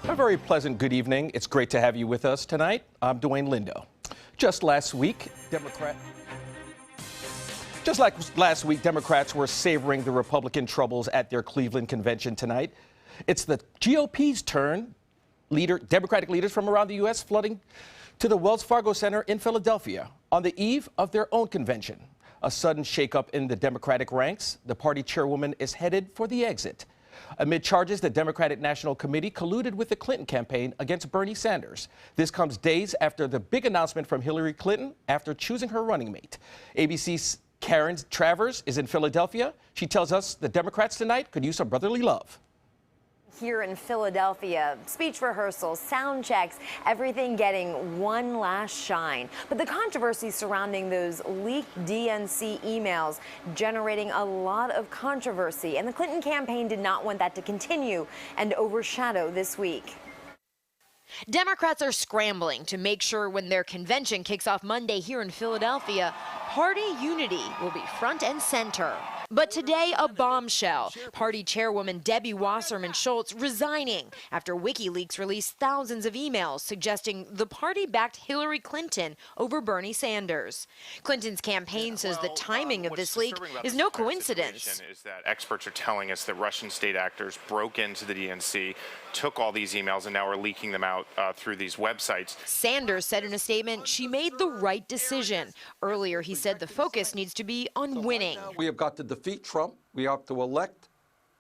A very pleasant good evening. It's great to have you with us tonight. I'm Dwayne Lindo. Just like last week, Democrats were savoring the Republican troubles at their Cleveland convention tonight. It's the GOP's turn. Democratic leaders from around the U.S. flooding to the Wells Fargo Center in Philadelphia on the eve of their own convention. A sudden shakeup in the Democratic ranks. The party chairwoman is headed for the exit. Amid charges, the Democratic National Committee colluded with the Clinton campaign against Bernie Sanders. This comes days after the big announcement from Hillary Clinton after choosing her running mate. ABC's Karen Travers is in Philadelphia. She tells us the Democrats tonight could use some brotherly love. Here in Philadelphia, speech rehearsals, sound checks, everything getting one last shine. But the controversy surrounding those leaked DNC emails generating a lot of controversy, and the Clinton campaign did not want that to continue and overshadow this week. Democrats are scrambling to make sure when their convention kicks off Monday here in Philadelphia, party unity will be front and center. But today, a bombshell. Party chairwoman Debbie Wasserman Schultz resigning after WikiLeaks released thousands of emails suggesting the party backed Hillary Clinton over Bernie Sanders. Clinton's campaign says the timing of this leak is no coincidence. Is that experts are telling us that Russian state actors broke into the DNC, took all these emails, and now are leaking them out through these websites. Sanders said in a statement she made the right decision. Earlier, he said the focus needs to be on winning. We have got to defeat Trump. We have to elect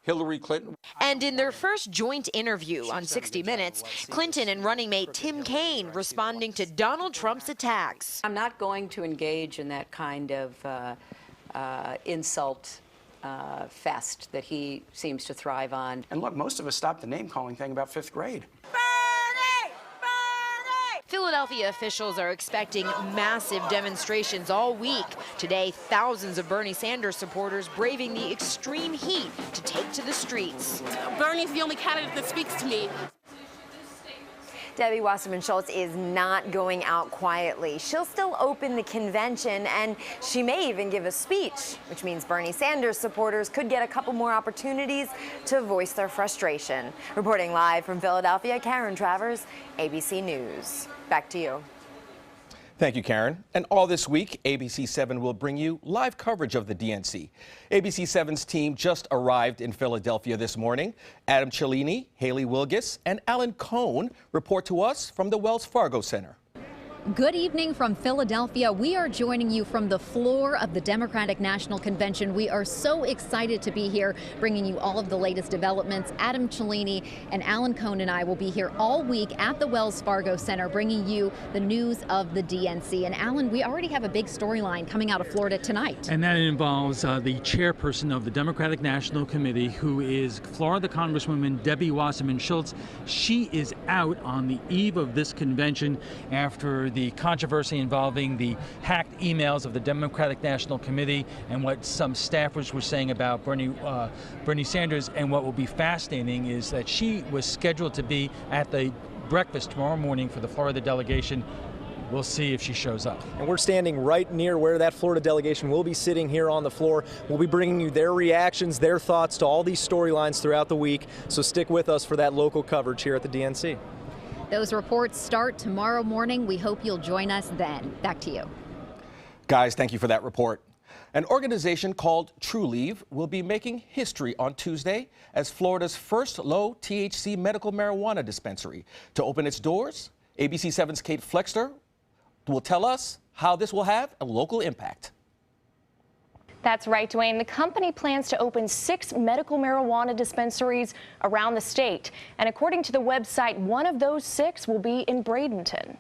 Hillary Clinton. And in their first joint interview on 60 Minutes, Clinton and running mate Tim Kaine responding to Donald Trump's attacks. I'm not going to engage in that kind of insult fest that he seems to thrive on. And look, most of us stopped the name-calling thing about 5th grade. Philadelphia officials are expecting massive demonstrations all week. Today, thousands of Bernie Sanders supporters braving the extreme heat to take to the streets. Bernie's the only candidate that speaks to me. Debbie Wasserman Schultz is not going out quietly. She'll still open the convention, and she may even give a speech, which means Bernie Sanders supporters could get a couple more opportunities to voice their frustration. Reporting live from Philadelphia, Karen Travers, ABC News. Back to you. Thank you, Karen. And all this week, ABC 7 will bring you live coverage of the DNC. ABC 7's team just arrived in Philadelphia this morning. Adam Cellini, Haley Wilgis, and Alan Cohn report to us from the Wells Fargo Center. Good evening from Philadelphia. We are joining you from the floor of the Democratic National Convention. We are so excited to be here, bringing you all of the latest developments. Adam Cellini and Alan Cohn and I will be here all week at the Wells Fargo Center, bringing you the news of the DNC. And Alan, we already have a big storyline coming out of Florida tonight. And that involves the chairperson of the Democratic National Committee, who is Florida Congresswoman Debbie Wasserman Schultz. She is out on the eve of this convention after the controversy involving the hacked emails of the Democratic National Committee and what some staffers were saying about Bernie Sanders. And what will be fascinating is that she was scheduled to be at the breakfast tomorrow morning for the Florida delegation. We'll see if she shows up. And we're standing right near where that Florida delegation will be sitting here on the floor. We'll be bringing you their reactions, their thoughts to all these storylines throughout the week. So stick with us for that local coverage here at the DNC. Those reports start tomorrow morning. We hope you'll join us then. Back to you. Guys, thank you for that report. An organization called True Leave will be making history on Tuesday as Florida's first low-THC medical marijuana dispensary to open its doors. ABC 7's Kate Flexter will tell us how this will have a local impact. That's right, Dwayne. The company plans to open 6 medical marijuana dispensaries around the state. And according to the website, one of those 6 will be in Bradenton.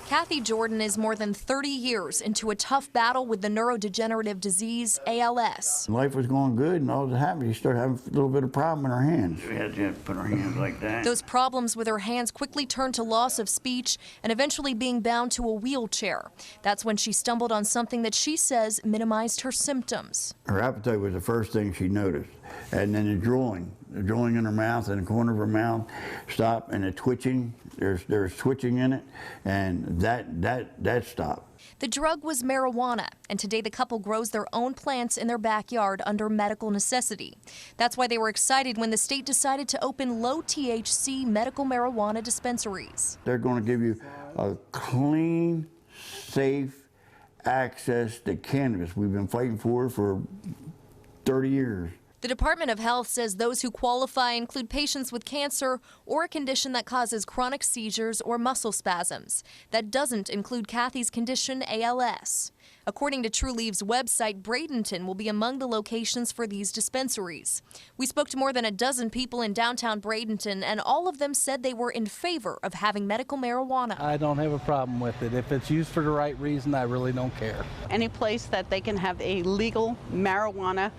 Kathy Jordan is more than 30 years into a tough battle with the neurodegenerative disease ALS. Life was going good, and all that happened, you start having a little bit of problem in our hands. We had to put our hands like that. Those problems with her hands quickly turned to loss of speech and eventually being bound to a wheelchair. That's when she stumbled on something that she says minimized her symptoms. Her appetite was the first thing she noticed, and then the drooling. going in her mouth, in the corner of her mouth, stop, and the twitching. There's twitching in it, and that stopped. The drug was marijuana, and today the couple grows their own plants in their backyard under medical necessity. That's why they were excited when the state decided to open low-THC medical marijuana dispensaries. They're going to give you a clean, safe access to cannabis. We've been fighting for 30 years. The Department of Health says those who qualify include patients with cancer or a condition that causes chronic seizures or muscle spasms. That doesn't include Kathy's condition, ALS. According to TruLeave's website, Bradenton will be among the locations for these dispensaries. We spoke to more than a dozen people in downtown Bradenton, and all of them said they were in favor of having medical marijuana. I don't have a problem with it. If it's used for the right reason, I really don't care. Any place that they can have a legal marijuana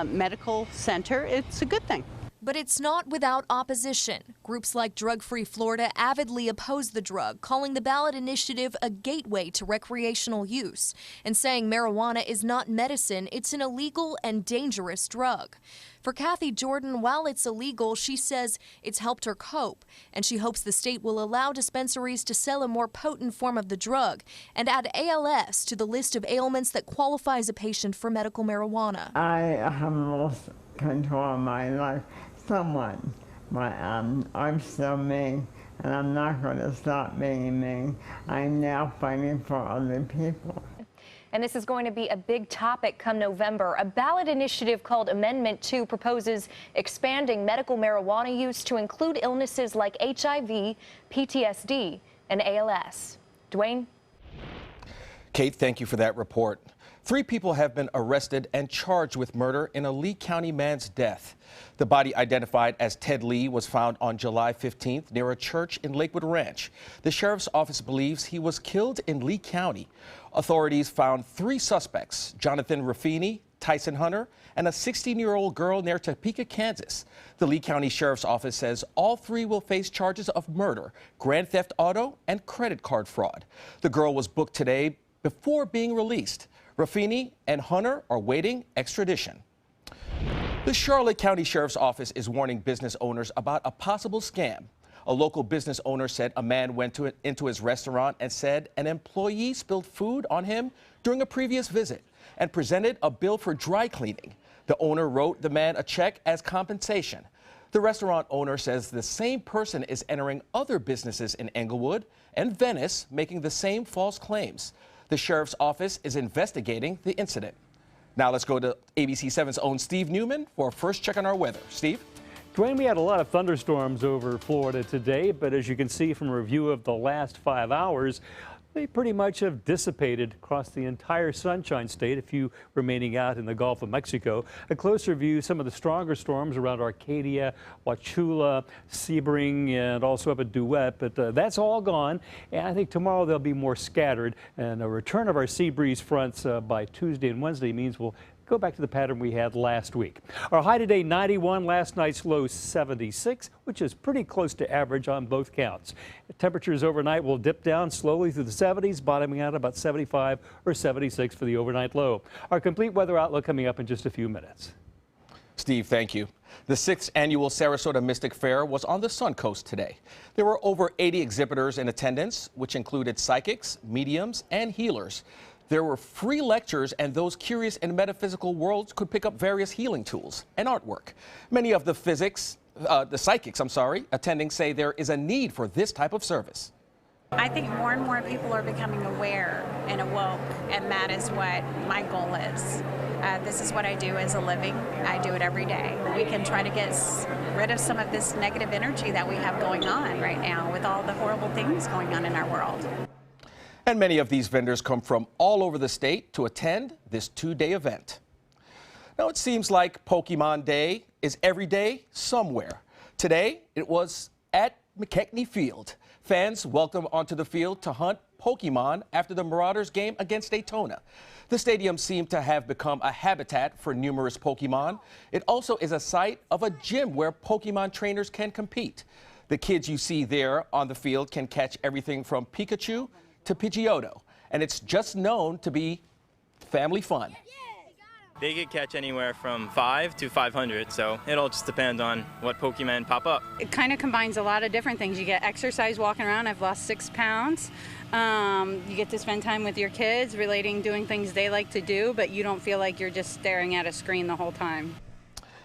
medical center, it's a good thing. But it's not without opposition. Groups like Drug Free Florida avidly oppose the drug, calling the ballot initiative a gateway to recreational use, and saying marijuana is not medicine, it's an illegal and dangerous drug. For Kathy Jordan, while it's illegal, she says it's helped her cope, and she hopes the state will allow dispensaries to sell a more potent form of the drug and add ALS to the list of ailments that qualifies a patient for medical marijuana. I have lost control of my life somewhat, but I'm still me, and I'm not going to stop being me. I'm now fighting for other people. And this is going to be a big topic come November. A ballot initiative called Amendment 2 proposes expanding medical marijuana use to include illnesses like HIV, PTSD, and ALS. Dwayne? Kate, thank you for that report. 3 people have been arrested and charged with murder in a Lee County man's death. The body, identified as Ted Lee, was found on July 15th near a church in Lakewood Ranch. The sheriff's office believes he was killed in Lee County. Authorities found 3 suspects: Jonathan Raffini, Tyson Hunter, and a 16-year-old girl near Topeka, Kansas. The Lee County Sheriff's Office says all 3 will face charges of murder, grand theft auto, and credit card fraud. The girl was booked today before being released. Raffini and Hunter are waiting extradition. The Charlotte County Sheriff's Office is warning business owners about a possible scam. A local business owner said a man went into his restaurant and said an employee spilled food on him during a previous visit and presented a bill for dry cleaning. The owner wrote the man a check as compensation. The restaurant owner says the same person is entering other businesses in Englewood and Venice, making the same false claims. The sheriff's office is investigating the incident. Now let's go to ABC 7's own Steve Newman for a first check on our weather. Steve? Dwayne, we had a lot of thunderstorms over Florida today, but as you can see from a review of the last 5 hours, they pretty much have dissipated across the entire Sunshine State, a few remaining out in the Gulf of Mexico. A closer view, some of the stronger storms around Arcadia, Wauchula, Sebring, and also up at Duet, but that's all gone. And I think tomorrow they'll be more scattered, and a return of our sea breeze fronts by Tuesday and Wednesday means we'll go back to the pattern we had last week. Our high today, 91, last night's low, 76, which is pretty close to average on both counts. Temperatures overnight will dip down slowly through the 70s, bottoming out about 75 or 76 for the overnight low. Our complete weather outlook coming up in just a few minutes. Steve, thank you. The 6th annual Sarasota Mystic Fair was on the Suncoast today. There were over 80 exhibitors in attendance, which included psychics, mediums, and healers. There were free lectures, and those curious in metaphysical worlds could pick up various healing tools and artwork. Many of the psychics, attending say there is a need for this type of service. I think more and more people are becoming aware and awoke, and that is what my goal is. This is what I do as a living. I do it every day. We can try to get rid of some of this negative energy that we have going on right now with all the horrible things going on in our world. And many of these vendors come from all over the state to attend this 2-day event. Now, it seems like Pokemon Day is every day somewhere. Today, it was at McKechnie Field. Fans welcomed onto the field to hunt Pokemon after the Marauders game against Daytona. The stadium seemed to have become a habitat for numerous Pokemon. It also is a site of a gym where Pokemon trainers can compete. The kids you see there on the field can catch everything from Pikachu to Pidgeotto, and it's just known to be family fun. They could catch anywhere from 5 to 500, so it'll just depend on what Pokemon pop up. It kind of combines a lot of different things. You get exercise walking around. I've lost 6 pounds. You get to spend time with your kids, doing things they like to do, but you don't feel like you're just staring at a screen the whole time.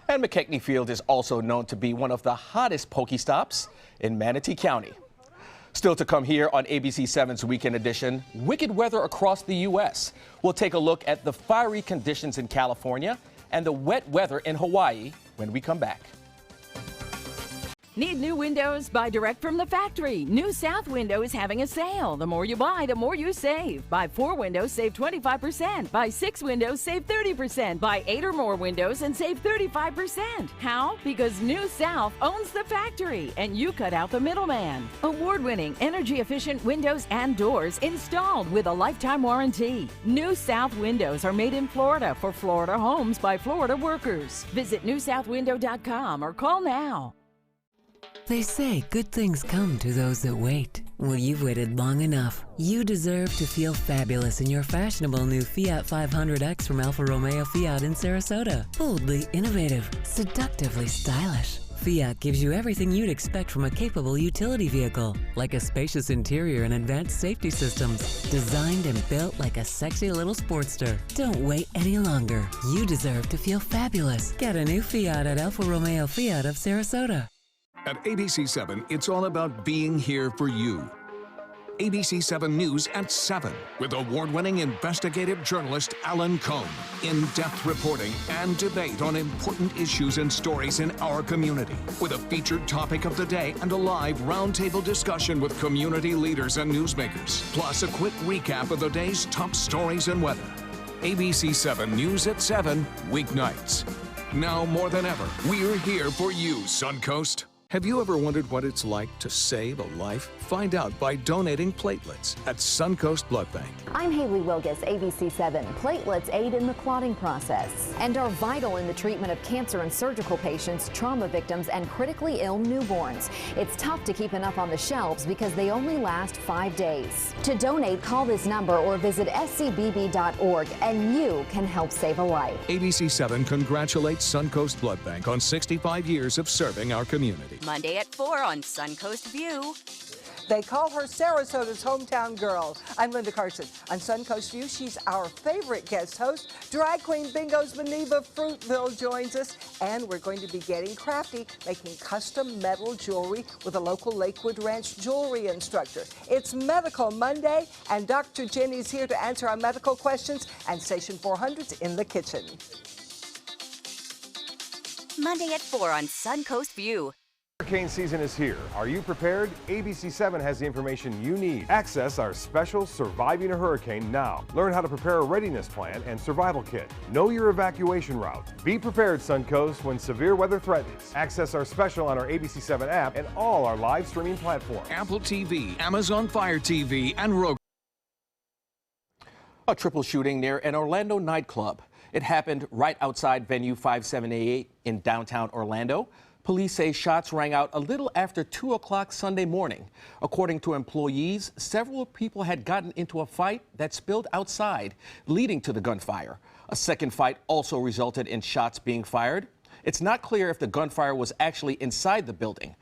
And McKechnie Field is also known to be one of the hottest Pokestops in Manatee County. Still to come here on ABC7's Weekend Edition, wicked weather across the U.S. We'll take a look at the fiery conditions in California and the wet weather in Hawaii when we come back. Need new windows? Buy direct from the factory. New South Window is having a sale. The more you buy, the more you save. Buy 4 windows, save 25%. Buy 6 windows, save 30%. Buy 8 or more windows and save 35%. How? Because New South owns the factory and you cut out the middleman. Award-winning, energy-efficient windows and doors installed with a lifetime warranty. New South Windows are made in Florida for Florida homes by Florida workers. Visit newsouthwindow.com or call now. They say good things come to those that wait. Well, you've waited long enough. You deserve to feel fabulous in your fashionable new Fiat 500X from Alfa Romeo Fiat in Sarasota. Boldly innovative, seductively stylish. Fiat gives you everything you'd expect from a capable utility vehicle, like a spacious interior and advanced safety systems, designed and built like a sexy little sportster. Don't wait any longer. You deserve to feel fabulous. Get a new Fiat at Alfa Romeo Fiat of Sarasota. At ABC7, it's all about being here for you. ABC7 News at 7 with award-winning investigative journalist Alan Cohn. In-depth reporting and debate on important issues and stories in our community with a featured topic of the day and a live roundtable discussion with community leaders and newsmakers. Plus a quick recap of the day's top stories and weather. ABC7 News at 7, weeknights. Now more than ever, we're here for you, Suncoast. Have you ever wondered what it's like to save a life? Find out by donating platelets at Suncoast Blood Bank. I'm Haley Wilgus, ABC7. Platelets aid in the clotting process and are vital in the treatment of cancer and surgical patients, trauma victims, and critically ill newborns. It's tough to keep enough on the shelves because they only last 5 days. To donate, call this number or visit scbb.org and you can help save a life. ABC7 congratulates Suncoast Blood Bank on 65 years of serving our community. Monday at 4 on Suncoast View. They call her Sarasota's hometown girl. I'm Linda Carson. On Suncoast View, she's our favorite guest host. Drag queen Bingo's Maneva Fruitville joins us, and we're going to be getting crafty, making custom metal jewelry with a local Lakewood Ranch jewelry instructor. It's Medical Monday, and Dr. Jenny's here to answer our medical questions, and Station 400's in the kitchen. Monday at 4 on Suncoast View. Hurricane season is here. Are you prepared? ABC7 has the information you need. Access our special Surviving a Hurricane now. Learn how to prepare a readiness plan and survival kit. Know your evacuation route. Be prepared, Suncoast, when severe weather threatens. Access our special on our ABC7 app and all our live streaming platforms. Apple TV, Amazon Fire TV, and Roku. A triple shooting near an Orlando nightclub. It happened right outside venue 578 in downtown Orlando. Police say shots rang out a little after 2 o'clock Sunday morning. According to employees, several people had gotten into a fight that spilled outside, leading to the gunfire. A second fight also resulted in shots being fired. It's not clear if the gunfire was actually inside the building.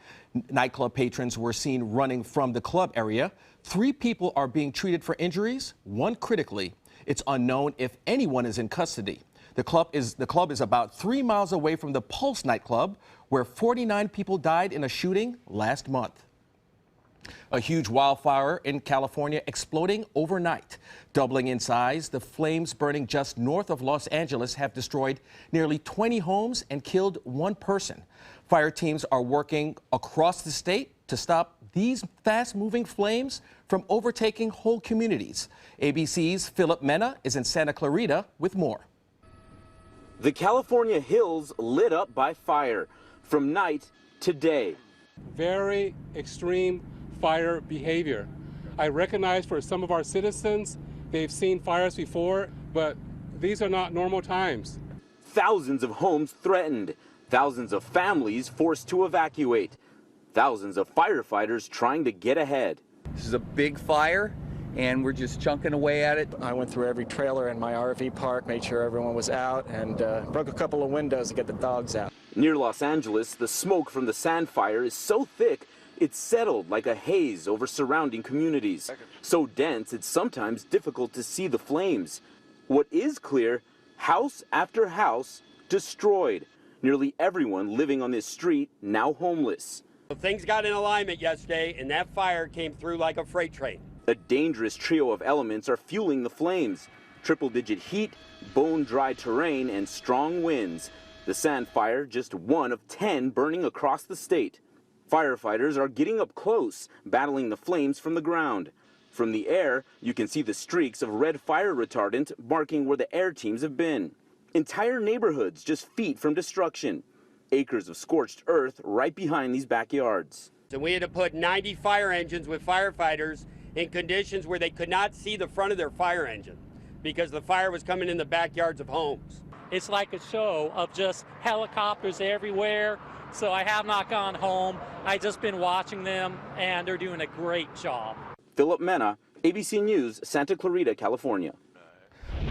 Nightclub patrons were seen running from the club area. 3 people are being treated for injuries, 1 critically. It's unknown if anyone is in custody. The club is about 3 miles away from the Pulse nightclub, where 49 people died in a shooting last month. A huge wildfire in California exploding overnight. Doubling in size, the flames burning just north of Los Angeles have destroyed nearly 20 homes and killed 1 person. Fire teams are working across the state to stop these fast-moving flames from overtaking whole communities. ABC's Philip Mena is in Santa Clarita with more. The California hills lit up by fire from night to day. Very extreme fire behavior. I recognize for some of our citizens, they've seen fires before, but these are not normal times. Thousands of homes threatened, thousands of families forced to evacuate, thousands of firefighters trying to get ahead. This is a big fire, and we're just chunking away at it. I went through every trailer in my RV park, made sure everyone was out, and broke a couple of windows to get the dogs out. Near Los Angeles, the smoke from the sand fire is so thick it's settled like a haze over surrounding communities. So dense it's sometimes difficult to see the flames. What is clear, house after house destroyed. Nearly everyone living on this street now homeless. Things got in alignment yesterday, and that fire came through like a freight train. A dangerous trio of elements are fueling the flames. Triple-digit heat, bone-dry terrain, and strong winds. The sand fire, just one of 10 burning across the state. Firefighters are getting up close, battling the flames from the ground. From the air, you can see the streaks of red fire retardant marking where the air teams have been. Entire neighborhoods just feet from destruction. Acres of scorched earth right behind these backyards. So we had to put 90 fire engines with firefighters in conditions where they could not see the front of their fire engine because the fire was coming in the backyards of homes. It's like a show of just helicopters everywhere. So I have not gone home. I've just been watching them, and they're doing a great job. Philip Mena, ABC News, Santa Clarita, California.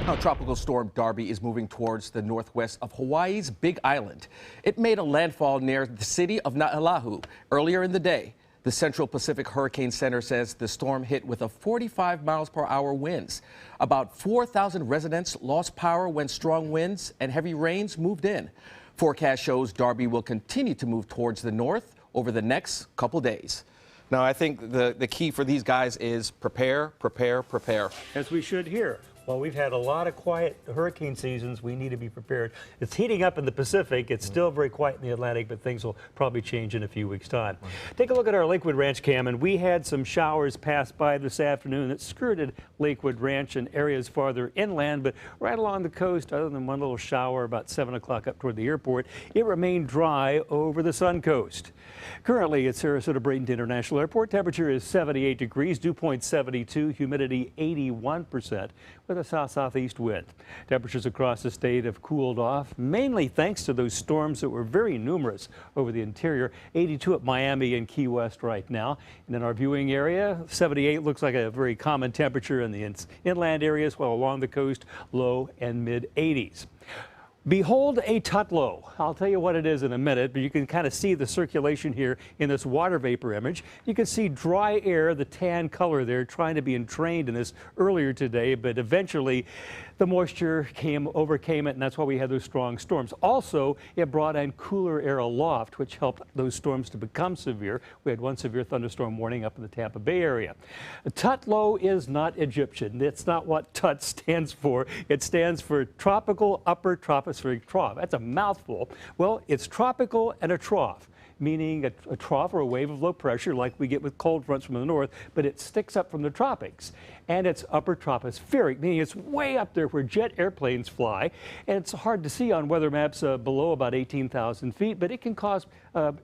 Now, Tropical Storm Darby is moving towards the northwest of Hawaii's Big Island. It made a landfall near the city of Naʻalahu earlier in the day. The Central Pacific Hurricane Center says the storm hit with a 45 miles per hour winds. About 4,000 residents lost power when strong winds and heavy rains moved in. Forecast shows Darby will continue to move towards the north over the next couple days. Now, I think the key for these guys is prepare, prepare, prepare. As we should here. Well, we've had a lot of quiet hurricane seasons. We need to be prepared. It's heating up in the Pacific. It's still very quiet in the Atlantic, but things will probably change in a few weeks' time. Take a look at our Lakewood Ranch cam, and we had some showers pass by this afternoon that skirted Lakewood Ranch and areas farther inland, but right along the coast, other than one little shower about 7 o'clock up toward the airport, it remained dry over the Suncoast. Currently at Sarasota Bradenton International Airport, temperature is 78 degrees, dew point 72, humidity 81%. With a south-southeast wind. Temperatures across the state have cooled off, mainly thanks to those storms that were very numerous over the interior. 82 at Miami and Key West right now. And in our viewing area, 78 looks like a very common temperature in the inland areas, while along the coast, low and mid-80s. Behold a tutlow. I'll tell you what it is in a minute, but you can kind of see the circulation here in this water vapor image. You can see dry air, the tan color there, trying to be entrained in this earlier today, but eventually the moisture overcame it, and that's why we had those strong storms. Also, it brought in cooler air aloft, which helped those storms to become severe. We had one severe thunderstorm warning up in the Tampa Bay area. Tutlow is not Egyptian. It's not what TUT stands for. It stands for Tropical Upper Tropospheric Trough. That's a mouthful. Well, it's tropical and a trough, meaning a trough or a wave of low pressure like we get with cold fronts from the north, but it sticks up from the tropics. And it's upper tropospheric, meaning it's way up there where jet airplanes fly. And it's hard to see on weather maps below about 18,000 feet, but it can cause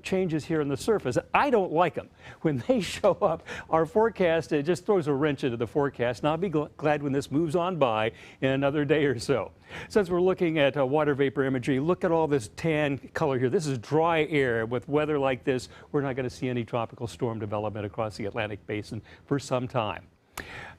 changes here on the surface. I don't like them. When they show up, our forecast, it just throws a wrench into the forecast. And I'll be glad when this moves on by in another day or so. Since we're looking at water vapor imagery, look at all this tan color here. This is dry air. With weather like this, we're not going to see any tropical storm development across the Atlantic basin for some time.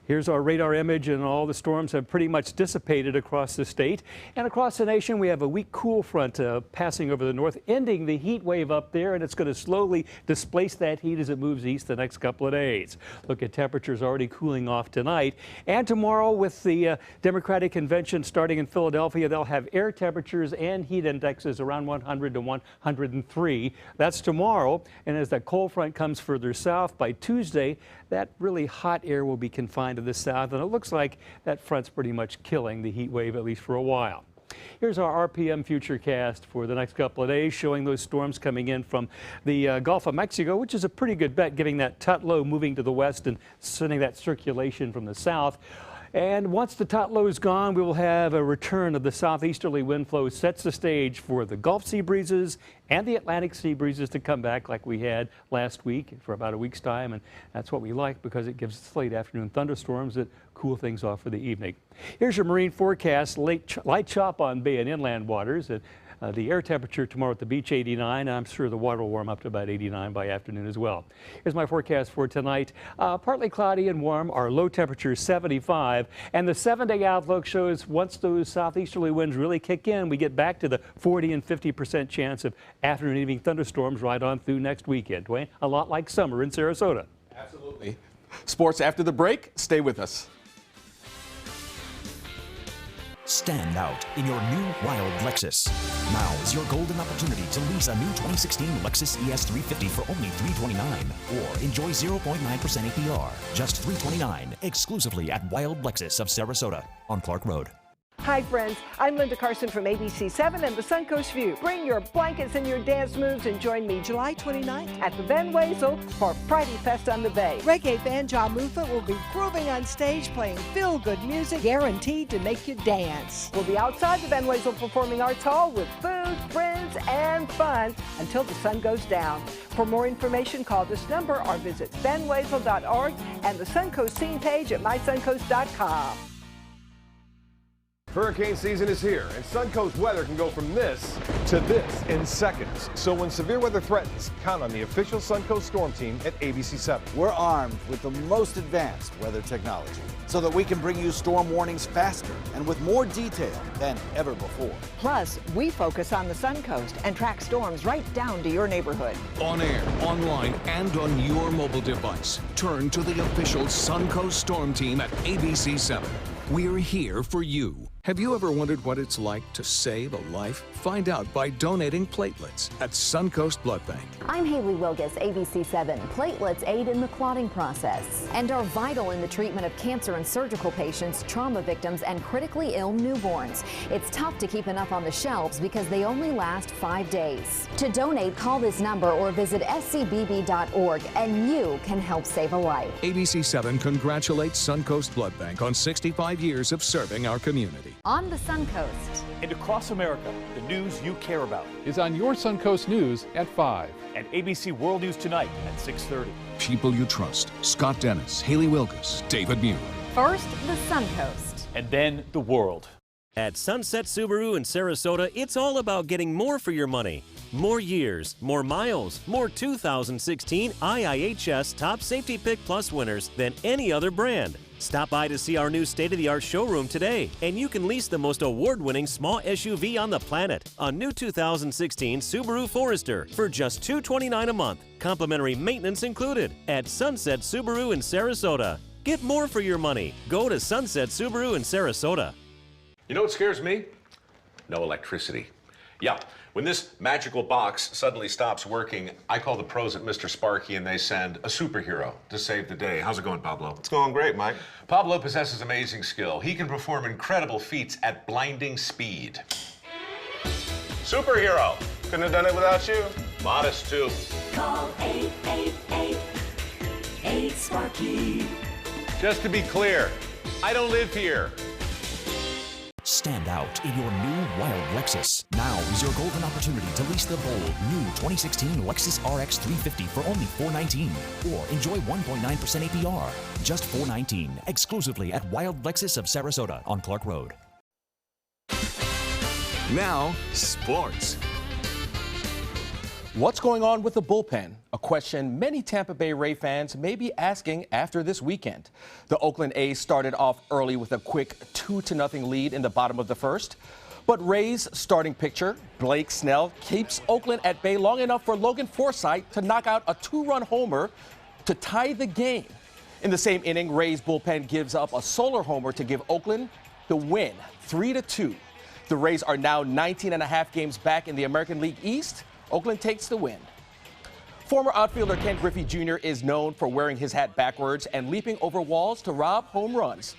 Here's our radar image, and all the storms have pretty much dissipated across the state. And across the nation, we have a weak cool front passing over the north, ending the heat wave up there, and it's going to slowly displace that heat as it moves east the next couple of days. Look at temperatures already cooling off tonight. And tomorrow, with the Democratic Convention starting in Philadelphia, they'll have air temperatures and heat indexes around 100 to 103. That's tomorrow. And as that cold front comes further south, by Tuesday, that really hot air will be confined to the south, and it looks like that front's pretty much killing the heat wave, at least for a while. Here's our RPM futurecast for the next couple of days, showing those storms coming in from the Gulf of Mexico, which is a pretty good bet, giving that tutlow moving to the west and sending that circulation from the south. And once the tutlow is gone, we will have a return of the southeasterly wind flow, sets the stage for the Gulf sea breezes and the Atlantic sea breezes to come back like we had last week for about a week's time. And that's what we like because it gives us late afternoon thunderstorms that cool things off for the evening. Here's your marine forecast. Light chop on bay and inland waters. The air temperature tomorrow at the beach, 89. I'm sure the water will warm up to about 89 by afternoon as well. Here's my forecast for tonight. Partly cloudy and warm. Our low temperature 75. And the 7-day outlook shows once those southeasterly winds really kick in, we get back to the 40 and 50% chance of afternoon and evening thunderstorms right on through next weekend. Dwayne, a lot like summer in Sarasota. Absolutely. Sports after the break. Stay with us. Stand out in your new wild Lexus. Now is your golden opportunity to lease a new 2016 Lexus ES350 for only $329, or enjoy 0.9% APR, just $329, exclusively at Wild Lexus of Sarasota on Clark Road. Hi friends, I'm Linda Carson from ABC7 and the Suncoast View. Bring your blankets and your dance moves and join me July 29th at the Van Wezel for Friday Fest on the Bay. Reggae band Ja Mufa will be grooving on stage playing feel-good music guaranteed to make you dance. We'll be outside the Van Wezel Performing Arts Hall with food, friends, and fun until the sun goes down. For more information, call this number or visit vanwezel.org and the Suncoast scene page at mysuncoast.com. Hurricane season is here, and Suncoast weather can go from this to this in seconds. So when severe weather threatens, count on the official Suncoast Storm Team at ABC7. We're armed with the most advanced weather technology so that we can bring you storm warnings faster and with more detail than ever before. Plus, we focus on the Suncoast and track storms right down to your neighborhood. On air, online, and on your mobile device. Turn to the official Suncoast Storm Team at ABC7. We're here for you. Have you ever wondered what it's like to save a life? Find out by donating platelets at Suncoast Blood Bank. I'm Haley Wilgus, ABC7. Platelets aid in the clotting process and are vital in the treatment of cancer and surgical patients, trauma victims, and critically ill newborns. It's tough to keep enough on the shelves because they only last 5 days. To donate, call this number or visit scbb.org and you can help save a life. ABC7 congratulates Suncoast Blood Bank on 65 years of serving our community. On the Suncoast. And across America, the news you care about is on your Suncoast News at 5. And ABC World News Tonight at 6:30. People you trust. Scott Dennis, Haley Wilgus, David Muir. First, the Suncoast. And then the world. At Sunset Subaru in Sarasota, it's all about getting more for your money. More years, more miles, more 2016 IIHS Top Safety Pick Plus winners than any other brand. Stop by to see our new state-of-the-art showroom today, and you can lease the most award-winning small SUV on the planet, a new 2016 Subaru Forester, for just $229 a month, complimentary maintenance included, at Sunset Subaru in Sarasota. Get more for your money. Go to Sunset Subaru in Sarasota. You know what scares me? No electricity. Yeah, when this magical box suddenly stops working, I call the pros at Mr. Sparky and they send a superhero to save the day. How's it going, Pablo? It's going great, Mike. Pablo possesses amazing skill. He can perform incredible feats at blinding speed. Superhero! Couldn't have done it without you. Modest, too. Call 888-8-SPARKY. Just to be clear, I don't live here. Stand out in your new wild Lexus. Now is your golden opportunity to lease the bold new 2016 Lexus RX 350 for only $419, or enjoy 1.9% APR, just $419, exclusively at Wild Lexus of Sarasota on Clark Road. Now, sports. What's going on with the bullpen? A question many Tampa Bay Ray fans may be asking after this weekend. The Oakland A's started off early with a quick 2-0 lead in the bottom of the first. But Rays starting pitcher Blake Snell keeps Oakland at bay long enough for Logan Forsythe to knock out a 2-run homer to tie the game. In the same inning, Rays bullpen gives up a solar homer to give Oakland the win, 3-2. The Rays are now 19.5 games back in the American League East. Oakland takes the win. Former outfielder Ken Griffey Jr. is known for wearing his hat backwards and leaping over walls to rob home runs.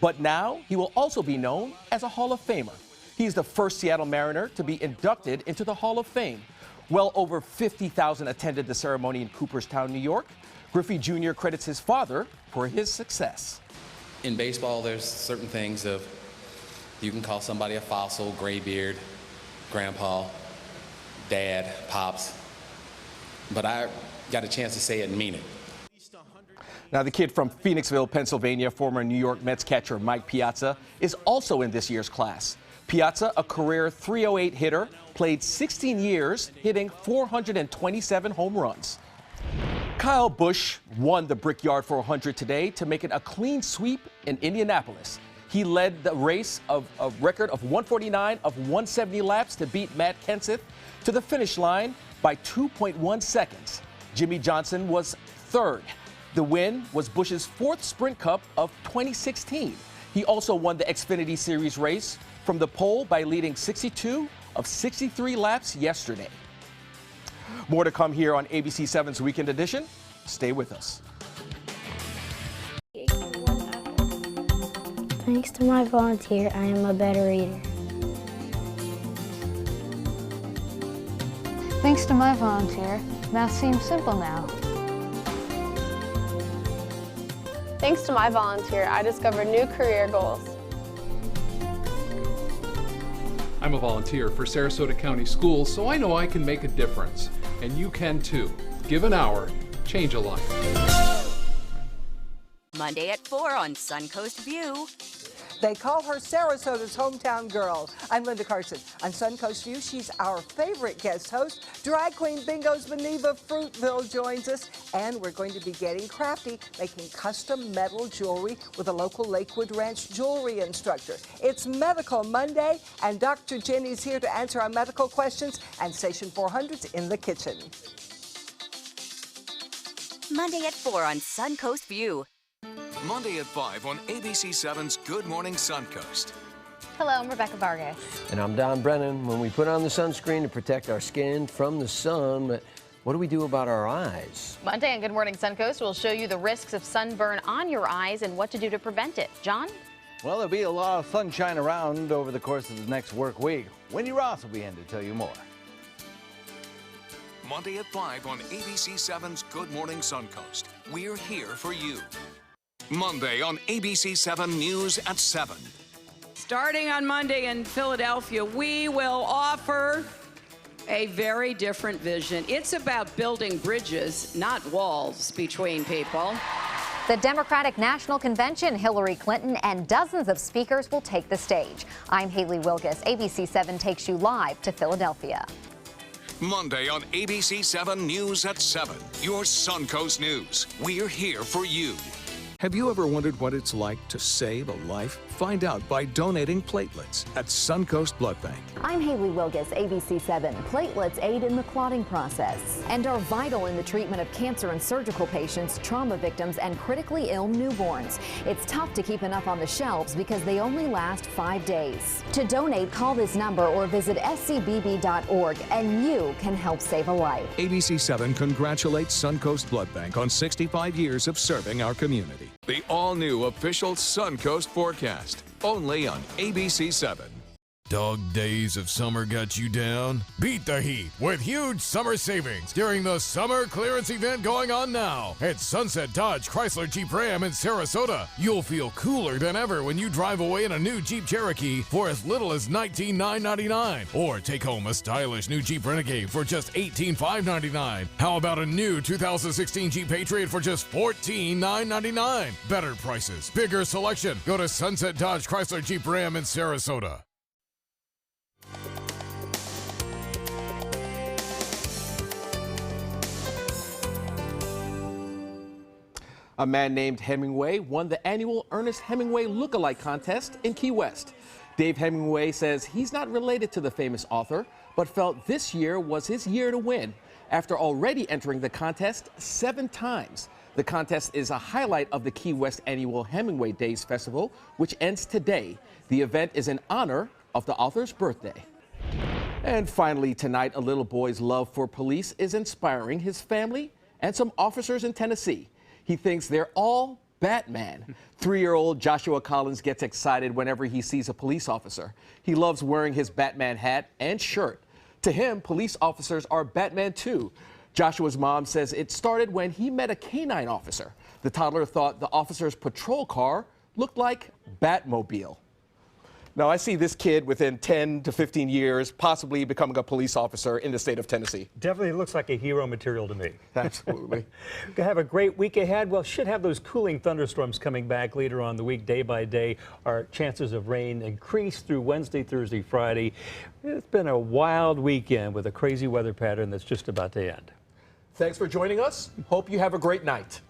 But now he will also be known as a Hall of Famer. He's the first Seattle Mariner to be inducted into the Hall of Fame. Well over 50,000 attended the ceremony in Cooperstown, New York. Griffey Jr. credits his father for his success. In baseball, there's certain things of you can call somebody a fossil, graybeard, grandpa, dad, pops, but I got a chance to say it and mean it. Now, the kid from Phoenixville, Pennsylvania, former New York Mets catcher Mike Piazza, is also in this year's class. Piazza, a career .308 hitter, played 16 years, hitting 427 home runs. Kyle Busch won the Brickyard 400 today to make it a clean sweep in Indianapolis. He led the race of a record of 149 of 170 laps to beat Matt Kenseth to the finish line by 2.1 seconds. Jimmy Johnson was third. The win was Busch's fourth Sprint Cup of 2016. He also won the Xfinity Series race from the pole by leading 62 of 63 laps yesterday. More to come here on ABC 7's Weekend Edition. Stay with us. Thanks to my volunteer, I am a better reader. Thanks to my volunteer, math seems simple now. Thanks to my volunteer, I discovered new career goals. I'm a volunteer for Sarasota County Schools, so I know I can make a difference. And you can too. Give an hour, change a life. Monday at 4 on Suncoast View. They call her Sarasota's hometown girl. I'm Linda Carson. On Suncoast View, she's our favorite guest host. Drag queen Bingo's Beneva Fruitville joins us, and we're going to be getting crafty, making custom metal jewelry with a local Lakewood Ranch jewelry instructor. It's Medical Monday, and Dr. Jenny's here to answer our medical questions, and Station 400's in the kitchen. Monday at 4 on Suncoast View. Monday at 5 on ABC7's Good Morning Suncoast. Hello, I'm Rebecca Vargas. And I'm Don Brennan. When we put on the sunscreen to protect our skin from the sun, what do we do about our eyes? Monday on Good Morning Suncoast, we'll show you the risks of sunburn on your eyes and what to do to prevent it. John? Well, there'll be a lot of sunshine around over the course of the next work week. Wendy Ross will be in to tell you more. Monday at 5 on ABC7's Good Morning Suncoast. We're here for you. Monday on ABC7 News at 7. Starting on Monday in Philadelphia, we will offer a very different vision. It's about building bridges, not walls between people. The Democratic National Convention, Hillary Clinton and dozens of speakers will take the stage. I'm Haley Wilgus. ABC 7 takes you live to Philadelphia. Monday on ABC7 News at 7. Your Suncoast News. We're here for you. Have you ever wondered what it's like to save a life? Find out by donating platelets at Suncoast Blood Bank. I'm Haley Wilgus, ABC 7. Platelets aid in the clotting process and are vital in the treatment of cancer and surgical patients, trauma victims, and critically ill newborns. It's tough to keep enough on the shelves because they only last 5 days. To donate, call this number or visit scbb.org and you can help save a life. ABC7 congratulates Suncoast Blood Bank on 65 years of serving our community. The all-new official Suncoast forecast, only on ABC7. Dog days of summer got you down? Beat the heat with huge summer savings during the summer clearance event going on now at Sunset Dodge Chrysler Jeep Ram in Sarasota. You'll feel cooler than ever when you drive away in a new Jeep Cherokee for as little as $19,999, or take home a stylish new Jeep Renegade for just $18,599. How about a new 2016 Jeep Patriot for just $14,999? Better prices, bigger selection. Go to Sunset Dodge Chrysler Jeep Ram in Sarasota. A man named Hemingway won the annual Ernest Hemingway Lookalike Contest in Key West. Dave Hemingway says he's not related to the famous author, but felt this year was his year to win after already entering the contest 7 times. The contest is a highlight of the Key West annual Hemingway Days Festival, which ends today. The event is in honor of the author's birthday. And finally tonight, a little boy's love for police is inspiring his family and some officers in Tennessee. He thinks they're all Batman. 3-year-old Joshua Collins gets excited whenever he sees a police officer. He loves wearing his Batman hat and shirt. To him, police officers are Batman too. Joshua's mom says it started when he met a canine officer. The toddler thought the officer's patrol car looked like Batmobile. Now, I see this kid within 10 to 15 years possibly becoming a police officer in the state of Tennessee. Definitely looks like a hero material to me. Absolutely. Gonna have a great week ahead. Well, should have those cooling thunderstorms coming back later on the week, day by day. Our chances of rain increase through Wednesday, Thursday, Friday. It's been a wild weekend with a crazy weather pattern that's just about to end. Thanks for joining us. Hope you have a great night.